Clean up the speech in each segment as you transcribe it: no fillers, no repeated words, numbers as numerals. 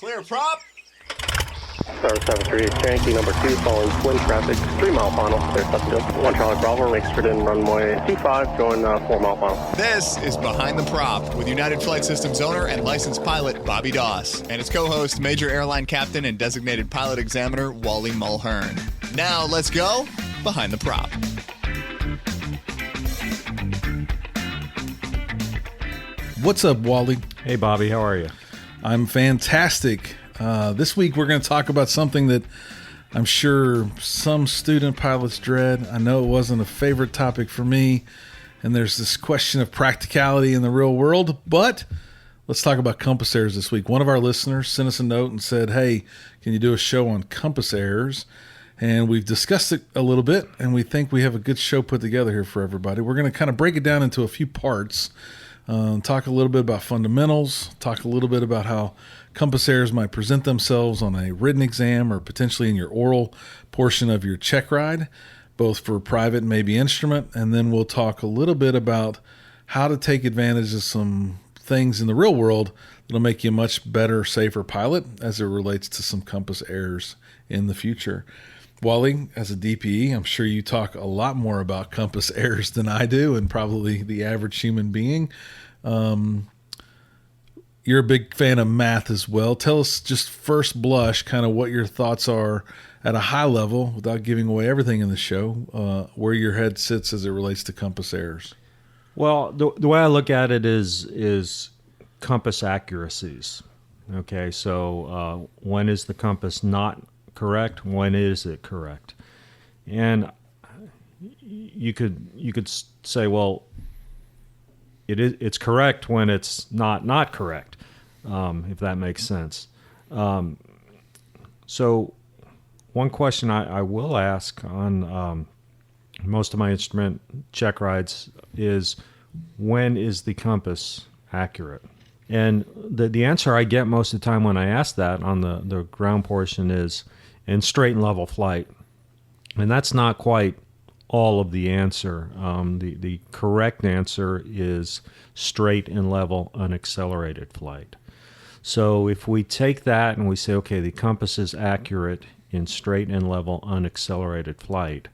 Clear prop. Star 738, Yankee number 2, following twin traffic, 3 mile final, clear Sutton. 1 Charlie Bravo, exit in runway 25, going 4 mile final. This is Behind the Prop with United Flight Systems owner and licensed pilot Bobby Doss and his co-host, Major Airline Captain and designated pilot examiner Wally Mulhern. Now let's go Behind the Prop. What's up, Wally? Hey, Bobby. How are you? I'm fantastic. This week we're going to talk about something that I'm sure some student pilots dread. I know it wasn't a favorite topic for me, and there's this question of practicality in the real world, but let's talk about compass errors this week. One of our listeners sent us a note and said, hey, can you do a show on compass errors? And we've discussed it a little bit, and we think we have a good show put together here for everybody. We're going to kind of break it down into a few parts. Talk a little bit about fundamentals, talk a little bit about how compass errors might present themselves on a written exam or potentially in your oral portion of your check ride, both for private and maybe instrument. And then we'll talk a little bit about how to take advantage of some things in the real world that'll make you a much better, safer pilot as it relates to some compass errors in the future. Wally, as a DPE, I'm sure you talk a lot more about compass errors than I do, and probably the average human being. You're a big fan of math as well. Tell us just first blush kind of what your thoughts are at a high level, without giving away everything in the show, where your head sits as it relates to compass errors. Well, the way I look at it is compass accuracies. Okay, so when is the compass not correct? When is it correct? And you could say, well, it's correct when it's not correct, if that makes sense. So one question I will ask on most of my instrument check rides is, when is the compass accurate? And the answer I get most of the time when I ask that on the ground portion is in straight and level flight. And that's not quite all of the answer. The correct answer is straight and level unaccelerated flight. So if we take that and we say, okay, the compass is accurate in straight and level unaccelerated flight,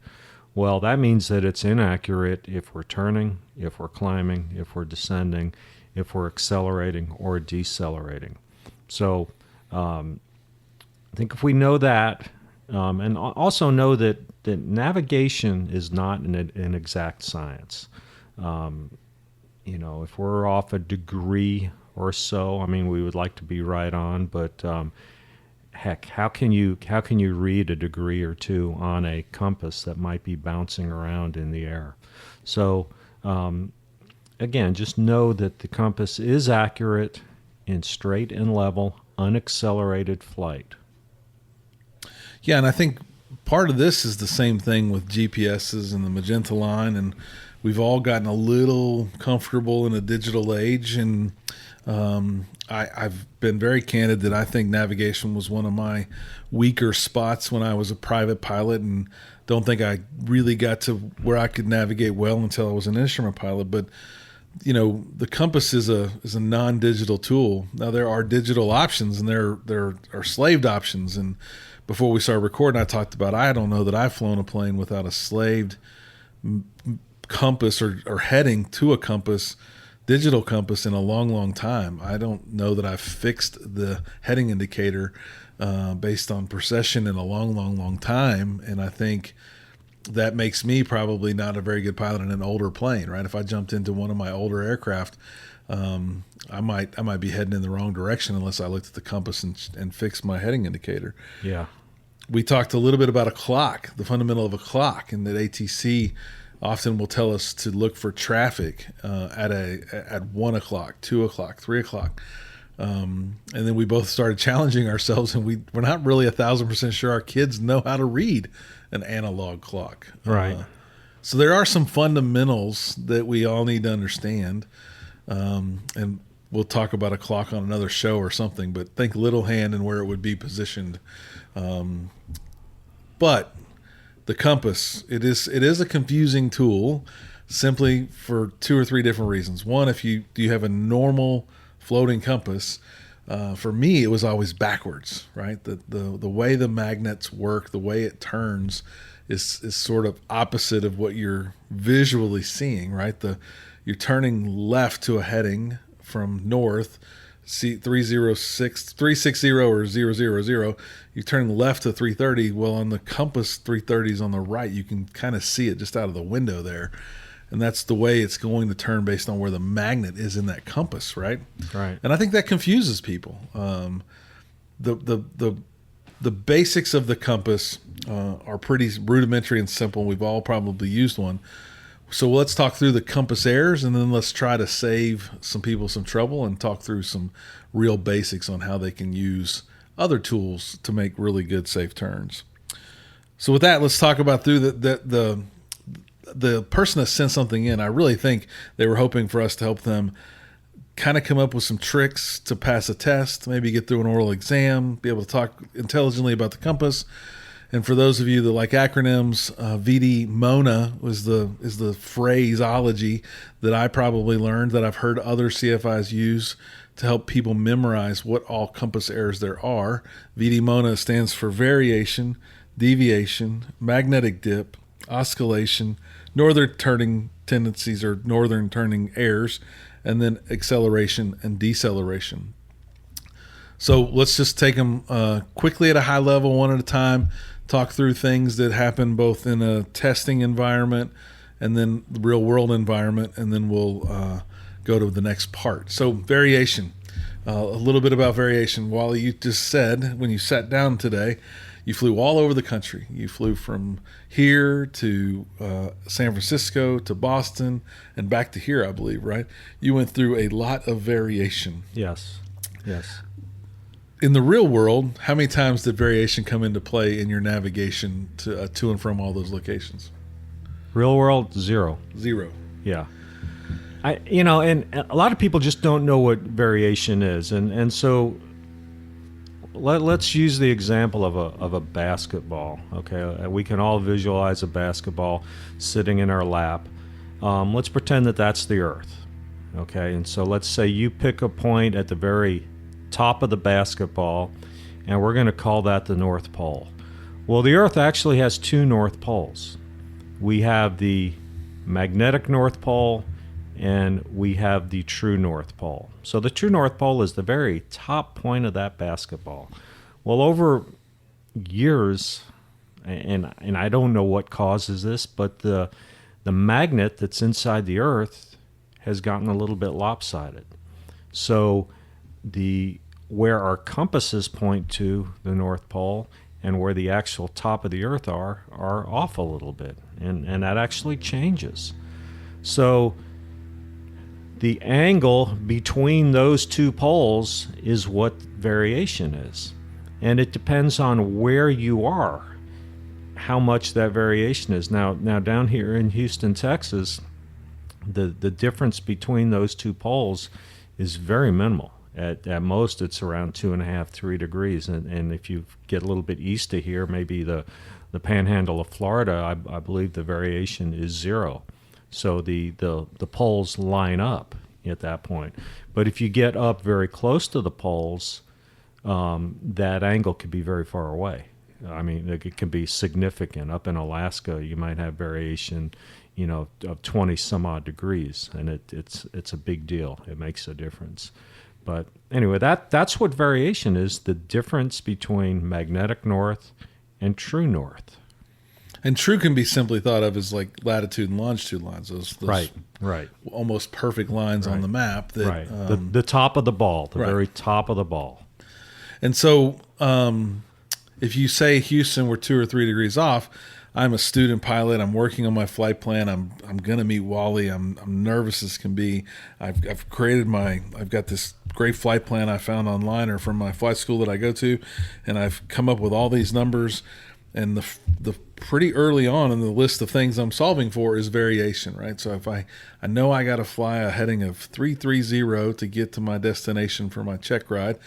well, that means that it's inaccurate if we're turning, if we're climbing, if we're descending, if we're accelerating or decelerating. So I think if we know that, and also know that navigation is not an exact science. If we're off a degree or so, I mean, we would like to be right on, but heck, how can you read a degree or two on a compass that might be bouncing around in the air? So again, just know that the compass is accurate in straight and level unaccelerated flight. Yeah, and I think part of this is the same thing with GPSs and the Magenta line, and we've all gotten a little comfortable in a digital age, and I've been very candid that I think navigation was one of my weaker spots when I was a private pilot, and don't think I really got to where I could navigate well until I was an instrument pilot. But the compass is a non-digital tool. Now there are digital options, and there are slaved options. And before we started recording, I talked about, I don't know that I've flown a plane without a slaved compass or heading to a compass, digital compass, in a long, long time. I don't know that I've fixed the heading indicator based on precession in a long, long, long time. And I think that makes me probably not a very good pilot in an older plane, right? If I jumped into one of my older aircraft, I might be heading in the wrong direction unless I looked at the compass and fixed my heading indicator. Yeah. We talked a little bit about a clock, the fundamental of a clock, and that ATC often will tell us to look for traffic at 1 o'clock, 2 o'clock, 3 o'clock. And then we both started challenging ourselves, and we're not really 1,000% sure our kids know how to read an analog clock. Right. So there are some fundamentals that we all need to understand. And we'll talk about a clock on another show or something, but think little hand and where it would be positioned. But the compass, it is a confusing tool, simply for 2 or 3 different reasons. One, if you have a normal floating compass, for me, it was always backwards, right? The way the magnets work, the way it turns is sort of opposite of what you're visually seeing, right? You're turning left to a heading from north, see 360 or 000, you're turning left to 330. Well, on the compass, 330 is on the right. You can kind of see it just out of the window there. And that's the way it's going to turn based on where the magnet is in that compass, right? Right. And I think that confuses people. The basics of the compass are pretty rudimentary and simple. We've all probably used one. So let's talk through the compass errors, and then let's try to save some people some trouble and talk through some real basics on how they can use other tools to make really good safe turns. So with that, let's talk about through the person that sent something in. I really think they were hoping for us to help them kind of come up with some tricks to pass a test, maybe get through an oral exam, be able to talk intelligently about the compass. And for those of you that like acronyms, VD MONA is the phraseology that I probably learned, that I've heard other CFIs use to help people memorize what all compass errors there are. VD MONA stands for variation, deviation, magnetic dip, oscillation, northern turning tendencies or northern turning errors, and then acceleration and deceleration. So let's just take them quickly at a high level, one at a time, talk through things that happen both in a testing environment and then the real world environment, and then we'll go to the next part. So variation, a little bit about variation. Wally, you just said when you sat down today, you flew all over the country. You flew from here to San Francisco to Boston and back to here, I believe, right? You went through a lot of variation. Yes. In the real world, how many times did variation come into play in your navigation to and from all those locations? Real world, zero. Yeah. And a lot of people just don't know what variation is. And so let's use the example of a basketball. Okay, we can all visualize a basketball sitting in our lap. Let's pretend that that's the Earth. Okay, and so let's say you pick a point at the very top of the basketball, and we're going to call that the North Pole. Well, the Earth actually has two North Poles. We have the magnetic North Pole, and we have the true North Pole. So the true North Pole is the very top point of that basketball. Well, over years, and I don't know what causes this, but the magnet that's inside the Earth has gotten a little bit lopsided. So where our compasses point to, the North Pole, and where the actual top of the Earth are off a little bit, and that actually changes. So the angle between those two poles is what variation is, and it depends on where you are, how much that variation is. Now down here in Houston, Texas, the difference between those two poles is very minimal. At most, it's around 2.5, 3 degrees. And if you get a little bit east of here, maybe the panhandle of Florida, I believe the variation is zero. So the poles line up at that point. But if you get up very close to the poles, that angle could be very far away. I mean, it can be significant. Up in Alaska, you might have variation, of 20 some odd degrees, and it's a big deal. It makes a difference. But anyway, that's what variation is, the difference between magnetic north and true north. And true can be simply thought of as like latitude and longitude lines, those right. almost perfect lines on the map. That, right. The top of the ball, the very top of the ball. And so if you say Houston, we're 2 or 3 degrees off, I'm a student pilot. I'm working on my flight plan. I'm going to meet Wally. I'm nervous as can be. I've got this great flight plan I found online or from my flight school that I go to, and I've come up with all these numbers. And the pretty early on in the list of things I'm solving for is variation, right? So if I know I got to fly a heading of 330 to get to my destination for my check ride,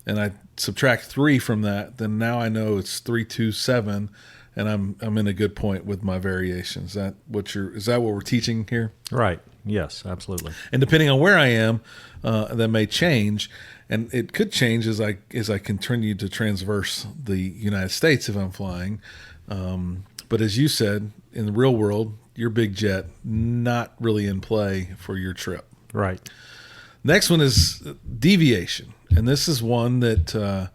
and I subtract 3 from that, then now I know it's 327 and I'm in a good point with my variation. Is that what we're teaching here? Right. Yes, absolutely. And depending on where I am, that may change, and it could change as I continue to transverse the United States if I'm flying. But as you said, in the real world, your big jet not really in play for your trip. Right. Next one is deviation, and this is one that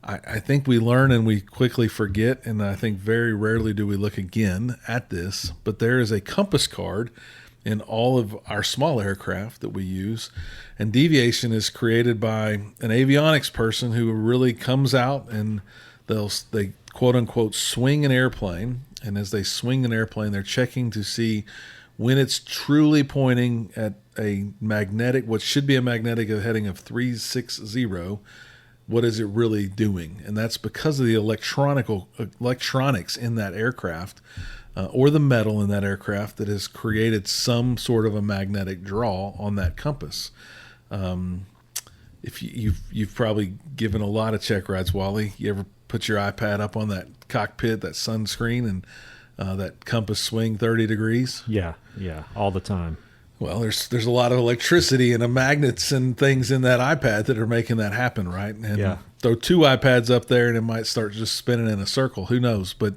I think we learn and we quickly forget, and I think very rarely do we look again at this. But there is a compass card in all of our small aircraft that we use, and deviation is created by an avionics person who really comes out and they quote unquote swing an airplane, and as they swing an airplane, they're checking to see when it's truly pointing at what should be a magnetic heading of 360. What is it really doing? And that's because of the electronics in that aircraft, or the metal in that aircraft that has created some sort of a magnetic draw on that compass. If you've probably given a lot of check rides, Wally. You ever put your iPad up on that cockpit, that sunscreen, and that compass swing 30 degrees? Yeah, all the time. Well, there's a lot of electricity and magnets and things in that iPad that are making that happen, right? And throw 2 iPads up there and it might start just spinning in a circle. Who knows? But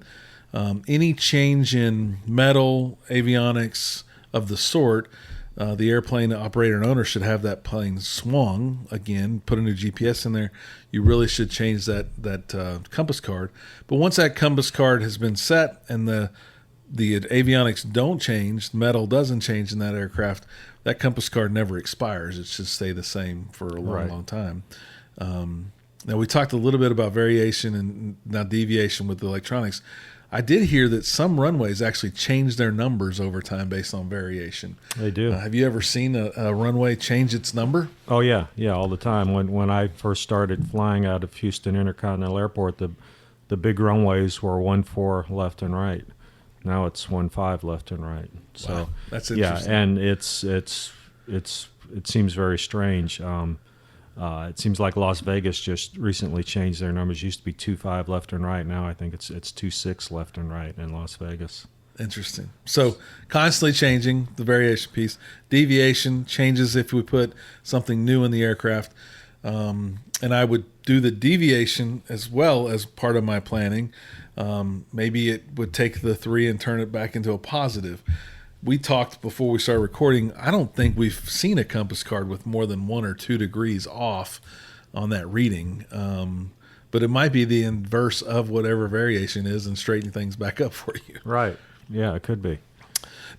any change in metal, avionics of the sort, the airplane operator and owner should have that plane swung again, put a new GPS in there. You really should change that compass card. But once that compass card has been set and the avionics don't change, metal doesn't change in that aircraft, that compass card never expires. It should stay the same for a long time. Now, we talked a little bit about variation and now deviation with the electronics. I did hear that some runways actually change their numbers over time based on variation. They do. Have you ever seen a runway change its number? Oh, yeah, all the time. When I first started flying out of Houston Intercontinental Airport, the big runways were 1-4 left and right. Now it's 1-5 left and right. So wow, that's interesting. Yeah, and it seems very strange. It seems like Las Vegas just recently changed their numbers. It used to be 2-5 left and right. Now I think it's 2-6 left and right in Las Vegas. Interesting. So constantly changing the variation piece. Deviation changes if we put something new in the aircraft. And I would do the deviation as well as part of my planning. Maybe it would take the 3 and turn it back into a positive. We talked before we started recording. I don't think we've seen a compass card with more than 1 or 2 degrees off on that reading. But it might be the inverse of whatever variation is and straighten things back up for you. Right. Yeah, it could be.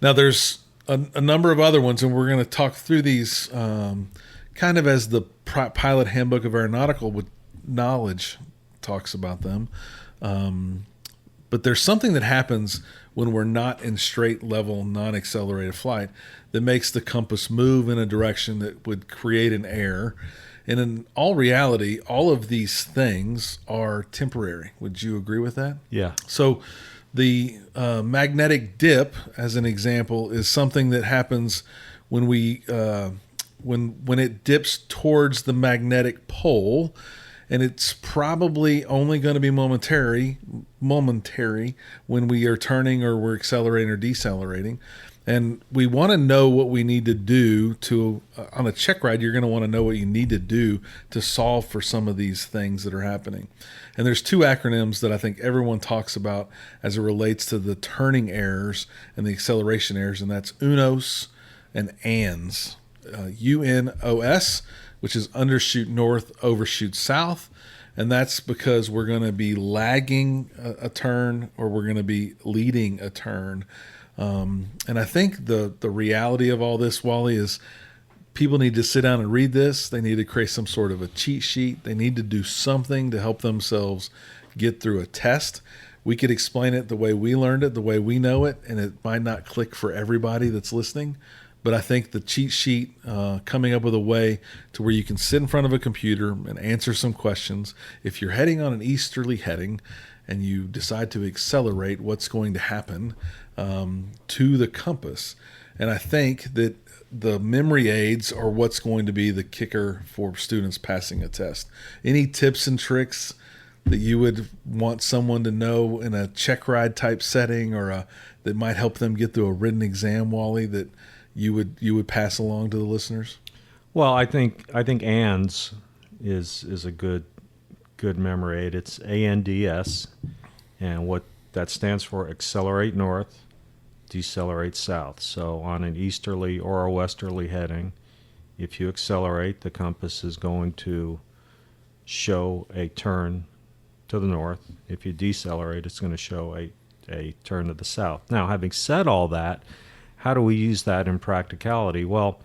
Now, there's a number of other ones, and we're going to talk through these kind of as the Pilot Handbook of Aeronautical Knowledge talks about them. But there's something that happens when we're not in straight level, non-accelerated flight that makes the compass move in a direction that would create an error. And in all reality, all of these things are temporary. Would you agree with that? Yeah. So the magnetic dip, as an example, is something that happens when we when it dips towards the magnetic pole. And it's probably only going to be momentary when we are turning or we're accelerating or decelerating. And we want to know what we need to do to, on a check ride, you're going to want to know what you need to do to solve for some of these things that are happening. And there's 2 acronyms that I think everyone talks about as it relates to the turning errors and the acceleration errors, and that's UNOS and ANS. UNOS, which is undershoot north, overshoot south. And that's because we're going to be lagging a turn or we're going to be leading a turn. And I think the reality of all this, Wally, is people need to sit down and read this. They need to create some sort of a cheat sheet. They need to do something to help themselves get through a test. We could explain it the way we learned it, the way we know it, and it might not click for everybody that's listening. But I think the cheat sheet, coming up with a way to where you can sit in front of a computer and answer some questions. If you're heading on an easterly heading and you decide to accelerate, what's going to happen to the compass? And I think that the memory aids are what's going to be the kicker for students passing a test. Any tips and tricks that you would want someone to know in a check ride type setting, or that might help them get through a written exam, Wally, that you would pass along to the listeners? Well, I think ANDS is a good memory aid. It's ANDS, and what that stands for: accelerate north, decelerate south. So on an easterly or a westerly heading, if you accelerate, the compass is going to show a turn to the north. If you decelerate, it's going to show a turn to the south. Now, having said all that, how do we use that in practicality? Well,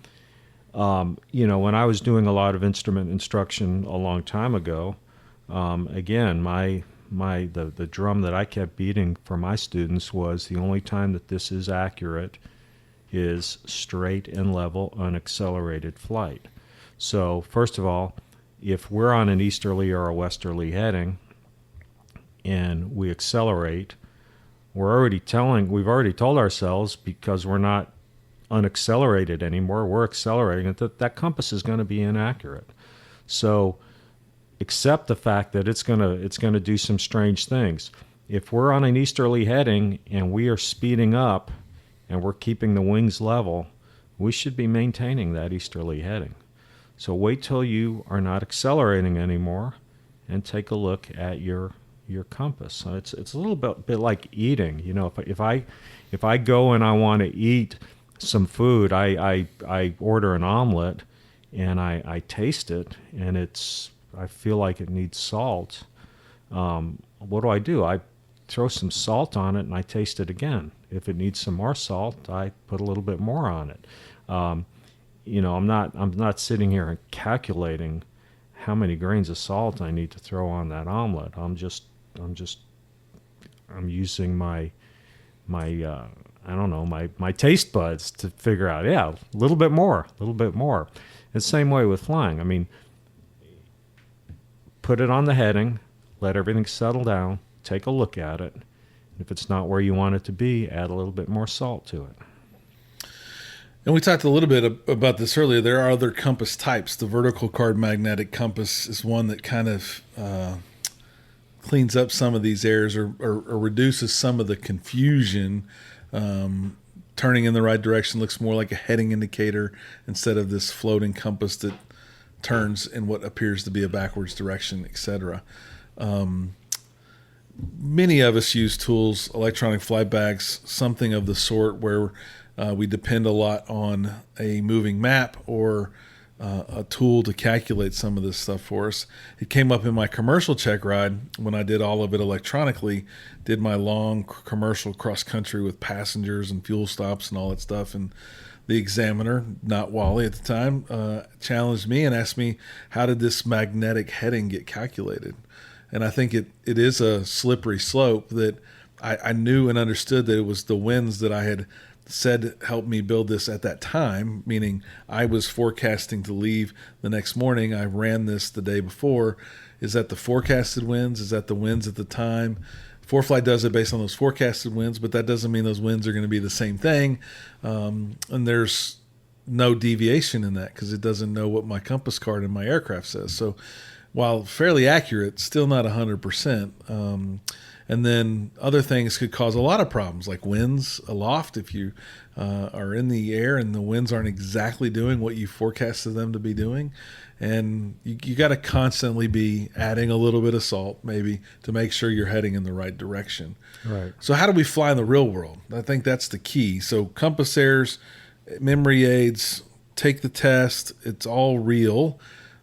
when I was doing a lot of instrument instruction a long time ago, again, the drum that I kept beating for my students was the only time that this is accurate is straight and level unaccelerated flight. So first of all, if we're on an easterly or a westerly heading and we accelerate, we've already told ourselves, because we're not unaccelerated anymore, we're accelerating, that compass is going to be inaccurate. So accept the fact that it's going to do some strange things. If we're on an easterly heading and we are speeding up and we're keeping the wings level, we should be maintaining that easterly heading. So wait till you are not accelerating anymore and take a look at your compass. So it's a little bit like eating. If I go and I want to eat some food, I order an omelet and I taste it and I feel like it needs salt. What do? I throw some salt on it and I taste it again. If it needs some more salt, I put a little bit more on it. I'm not sitting here and calculating how many grains of salt I need to throw on that omelet. I'm using my taste buds to figure out, a little bit more. And the same way with flying. I mean, put it on the heading, let everything settle down, take a look at it. If it's not where you want it to be, add a little bit more salt to it. And we talked a little bit about this earlier. There are other compass types. The vertical card magnetic compass is one that kind of cleans up some of these errors or reduces some of the confusion. Turning in the right direction looks more like a heading indicator instead of this floating compass that turns in what appears to be a backwards direction, etc. Many of us use tools, electronic flight bags, something of the sort, where we depend a lot on a moving map or a tool to calculate some of this stuff for us. It came up in my commercial check ride when I did all of it electronically, did my long commercial cross country with passengers and fuel stops and all that stuff. And the examiner, not Wally at the time, challenged me and asked me, how did this magnetic heading get calculated? And I think it is a slippery slope that I knew and understood that it was the winds that I had said helped me build this at that time, meaning I was forecasting to leave the next morning. I ran this the day before. Is that the forecasted winds? Is that the winds at the time? ForeFlight does it based on those forecasted winds, but that doesn't mean those winds are going to be the same thing. And there's no deviation in that because it doesn't know what my compass card in my aircraft says. So while fairly accurate, still not 100%. And then other things could cause a lot of problems, like winds aloft. If you are in the air and the winds aren't exactly doing what you forecasted them to be doing, and you got to constantly be adding a little bit of salt, maybe, to make sure you're heading in the right direction. Right. So how do we fly in the real world? I think that's the key. So compass errors, memory aids, take the test. It's all real.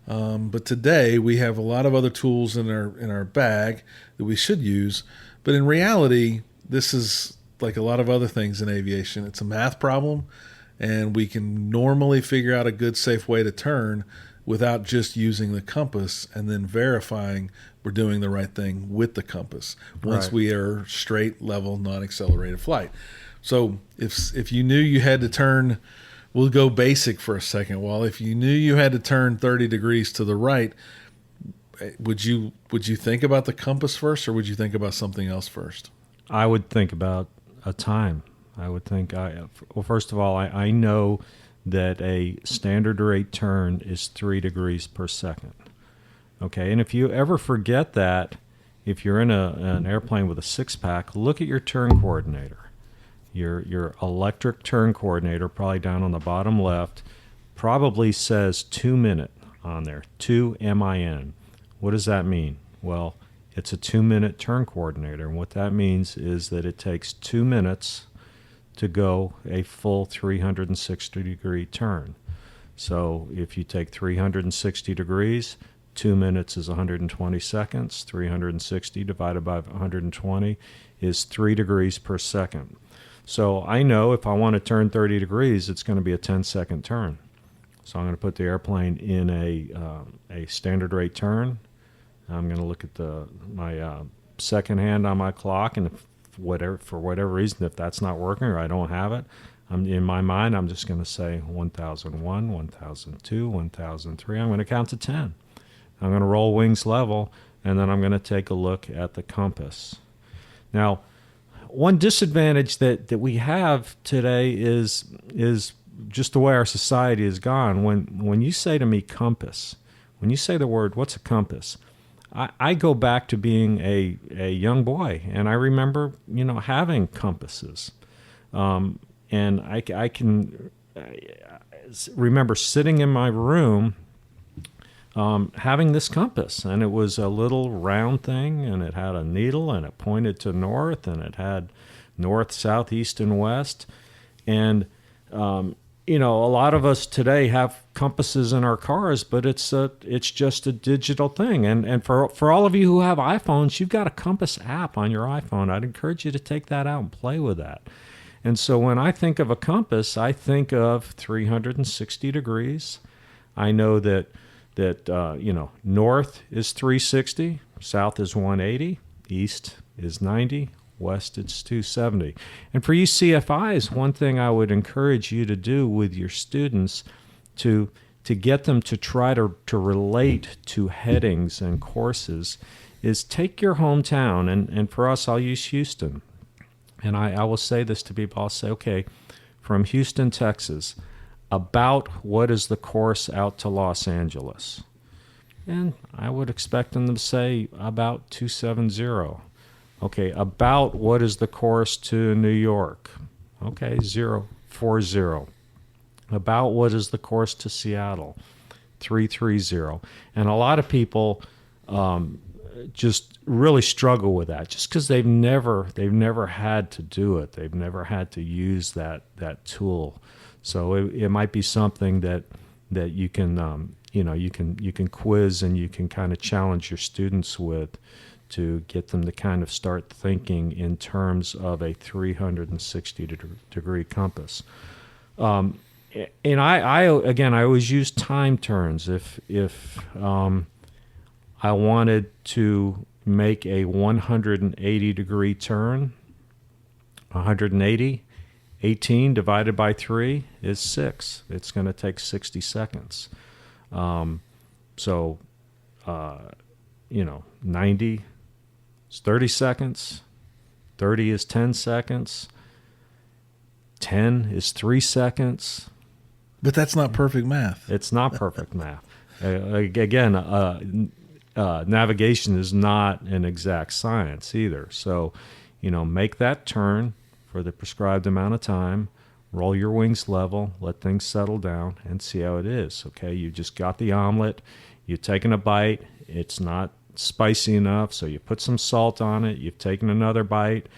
But today we have a lot of other tools in our bag that we should use. But in reality, this is like a lot of other things in aviation. It's a math problem, and we can normally figure out a good, safe way to turn without just using the compass and then verifying we're doing the right thing with the compass once we are straight, level, non-accelerated flight. So if you knew you had to turn, we'll go basic for a second. Well, if you knew you had to turn 30 degrees to the right, would you think about the compass first, or would you think about something else first? I would think about a time. I would think, well, first of all, I know that a standard rate turn is 3 degrees per second. Okay, and if you ever forget that, if you're in an airplane with a 6-pack, look at your turn coordinator. Your electric turn coordinator, probably down on the bottom left, probably says 2 minute on there, 2 MIN. What does that mean? Well, it's a 2-minute turn coordinator, and what that means is that it takes 2 minutes to go a full 360-degree turn. So if you take 360 degrees, 2 minutes is 120 seconds. 360 divided by 120 is 3 degrees per second. So I know if I want to turn 30 degrees, it's going to be a 10-second turn. So I'm going to put the airplane in a standard rate turn. I'm going to look at my second hand on my clock, and for whatever reason, if that's not working or I don't have it, in my mind, I'm just going to say 1001, 1002, 1003. I'm going to count to 10. I'm going to roll wings level, and then I'm going to take a look at the compass. Now, one disadvantage that we have today is just the way our society has gone. When you say to me compass, when you say the word, what's a compass? I go back to being a young boy, and I remember, having compasses. And I can remember sitting in my room having this compass, and it was a little round thing, and it had a needle, and it pointed to north, and it had north, south, east, and west. And a lot of us today have compasses in our cars, but it's just a digital thing. And for all of you who have iPhones, you've got a compass app on your iPhone. I'd encourage you to take that out and play with that. And so when I think of a compass, I think of 360 degrees. I know that north is 360, south is 180, east is 90, west it's 270. And for you CFIs, one thing I would encourage you to do with your students to get them to try to relate to headings and courses is take your hometown, and for us, I'll use Houston. And I will say this to people. I'll say, okay, from Houston, Texas, about what is the course out to Los Angeles? And I would expect them to say about 270. Okay, about what is the course to New York? Okay, 040. About what is the course to Seattle? 330. And a lot of people just really struggle with that, just because they've never had to do it. They've never had to use that tool. So it might be something that you can you can quiz, and you can kind of challenge your students with, to get them to kind of start thinking in terms of a 360-degree compass. And I always use time turns. If I wanted to make a 180-degree turn, 180, 18 divided by 3 is 6. It's going to take 60 seconds. 90 is 30 seconds. 30 is 10 seconds. 10 is 3 seconds. But that's not perfect math. It's not perfect math. Navigation is not an exact science either. So, make that turn for the prescribed amount of time, roll your wings level, let things settle down, and see how it is. Okay, you just got the omelet, you've taken a bite, it's not spicy enough, so you put some salt on it, you've taken another bite,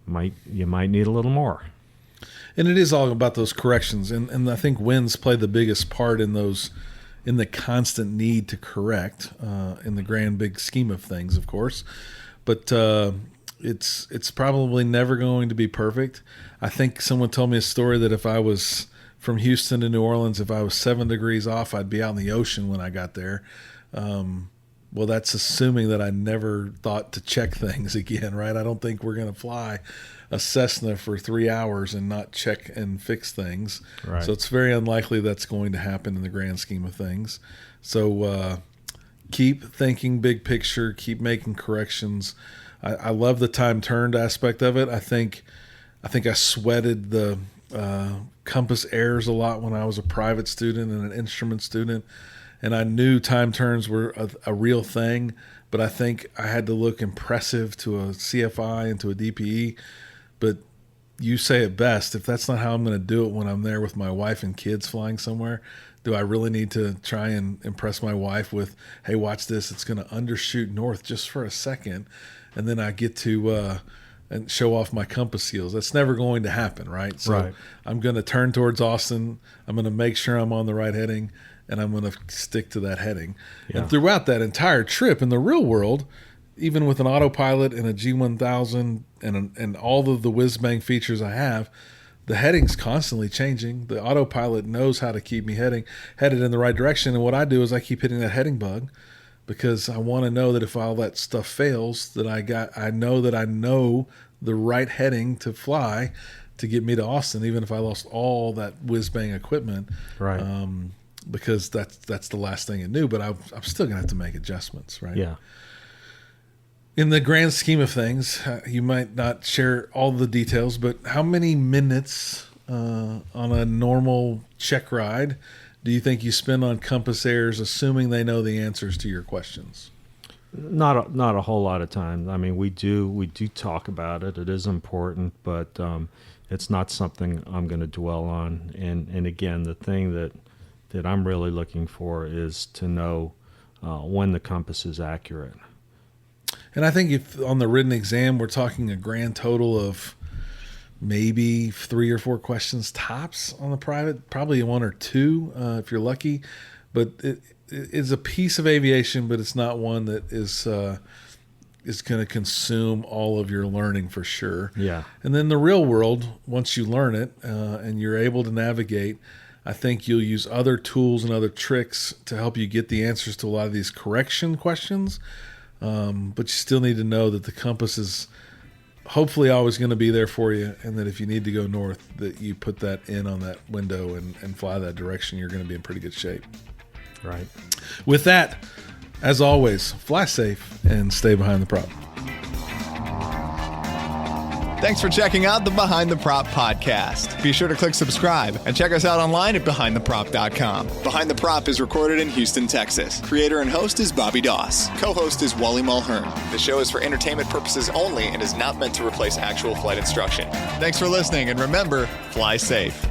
you might need a little more. And it is all about those corrections, and I think winds play the biggest part in those, in the constant need to correct, in the grand big scheme of things, of course. But it's probably never going to be perfect. I think someone told me a story that if I was from Houston to New Orleans, if I was 7 degrees off, I'd be out in the ocean when I got there. Well, that's assuming that I never thought to check things again, right? I don't think we're going to fly a Cessna for 3 hours and not check and fix things. Right. So it's very unlikely that's going to happen in the grand scheme of things. So keep thinking big picture, keep making corrections. I love the time turned aspect of it. I think I sweated the compass errors a lot when I was a private student and an instrument student, and I knew time turns were a real thing, but I think I had to look impressive to a CFI and to a DPE. But you say it best. If that's not how I'm going to do it when I'm there with my wife and kids flying somewhere, do I really need to try and impress my wife with, hey, watch this, it's going to undershoot north just for a second, and then I get to and show off my compass skills? That's never going to happen, right? So Right. I'm going to turn towards Austin. I'm going to make sure I'm on the right heading, and I'm going to stick to that heading. Yeah. And throughout that entire trip in the real world, even with an autopilot and a G1000 and all of the whiz-bang features I have, the heading's constantly changing. The autopilot knows how to keep me headed in the right direction. And what I do is I keep hitting that heading bug, because I want to know that if all that stuff fails, that I know the right heading to fly to get me to Austin, even if I lost all that whiz-bang equipment. Right. Because that's the last thing it knew. But I'm still going to have to make adjustments, right? Yeah. In the grand scheme of things, you might not share all the details, but how many minutes on a normal check ride do you think you spend on Compass Airs, assuming they know the answers to your questions? Not a whole lot of time. I mean, we do talk about it. It is important, but it's not something I'm going to dwell on. And again, the thing that I'm really looking for is to know when the compass is accurate. And I think if on the written exam, we're talking a grand total of maybe 3 or 4 questions tops on the private, probably 1 or 2 if you're lucky. But it's a piece of aviation, but it's not one that is going to consume all of your learning for sure. Yeah. And then the real world, once you learn it and you're able to navigate, I think you'll use other tools and other tricks to help you get the answers to a lot of these correction questions. But you still need to know that the compass is hopefully always going to be there for you, and that if you need to go north, that you put that in on that window and fly that direction. You're going to be in pretty good shape. Right. With that, as always, fly safe and stay behind the prop. Thanks for checking out the Behind the Prop podcast. Be sure to click subscribe and check us out online at BehindTheProp.com. Behind the Prop is recorded in Houston, Texas. Creator and host is Bobby Doss. Co-host is Wally Mulhern. The show is for entertainment purposes only and is not meant to replace actual flight instruction. Thanks for listening, and remember, fly safe.